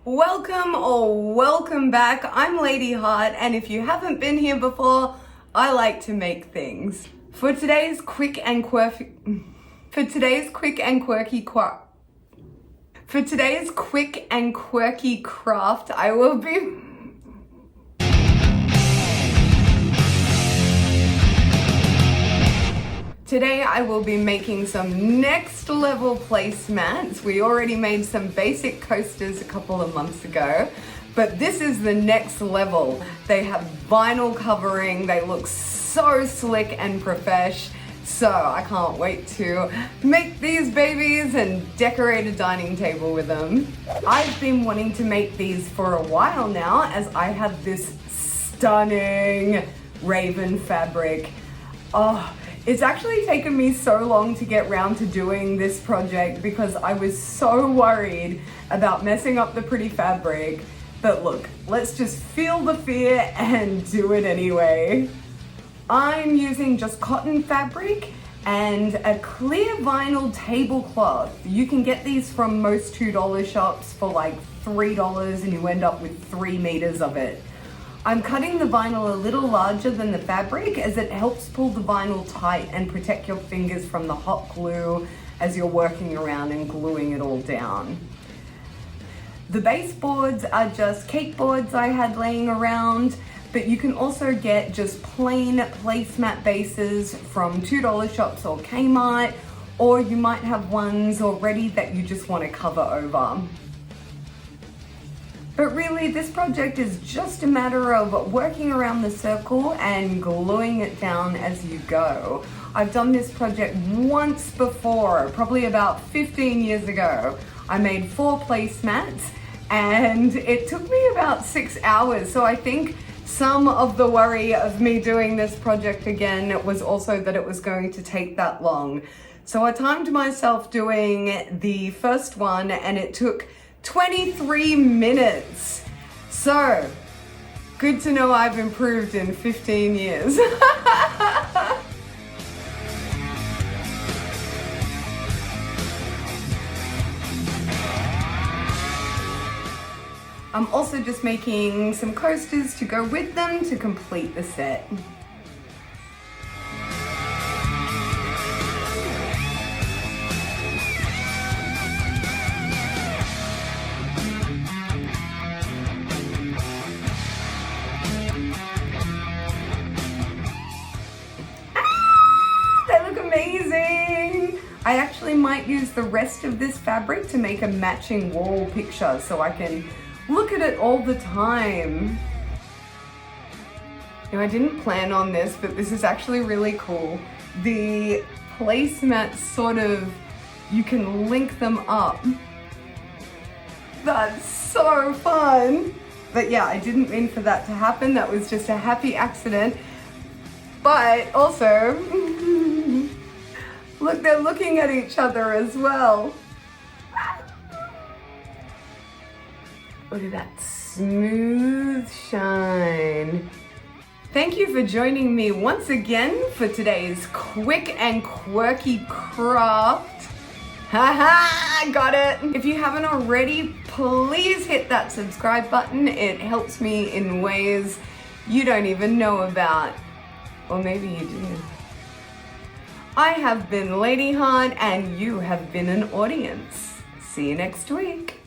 Welcome or welcome back. I'm Lady Hart, and if you haven't been here before, I like to make things. For today's quick and quirky craft, Today I will be making some next level placemats. We already made some basic coasters a couple of months ago, but this is the next level. They have vinyl covering, they look so slick and profesh, so I can't wait to make these babies and decorate a dining table with them. I've been wanting to make these for a while now, as I have this stunning raven fabric. It's actually taken me so long to get round to doing this project because I was so worried about messing up the pretty fabric. But look, let's just feel the fear and do it anyway. I'm using just cotton fabric and a clear vinyl tablecloth. You can get these from most $2 shops for like $3 and you end up with 3 meters of it. I'm cutting the vinyl a little larger than the fabric as it helps pull the vinyl tight and protect your fingers from the hot glue as you're working around and gluing it all down. The baseboards are just cake boards I had laying around, but you can also get just plain placemat bases from $2 shops or Kmart, or you might have ones already that you just want to cover over. But really, this project is just a matter of working around the circle and gluing it down as you go. I've done this project once before, probably about 15 years ago. I made 4 placemats and it took me about 6 hours. So I think some of the worry of me doing this project again was also that it was going to take that long. So I timed myself doing the first one and it took 23 minutes. So, good to know I've improved in 15 years. I'm also just making some coasters to go with them to complete the set. Amazing! I actually might use the rest of this fabric to make a matching wall picture so I can look at it all the time. Now, I didn't plan on this, but this is actually really cool. The placemats sort of, you can link them up. That's so fun! But yeah, I didn't mean for that to happen. That was just a happy accident. But also, look, they're looking at each other as well. Look at that smooth shine. Thank you for joining me once again for today's quick and quirky craft. Haha, got it. If you haven't already, please hit that subscribe button. It helps me in ways you don't even know about. Or maybe you do. I have been Lady Hart and you have been an audience. See you next week.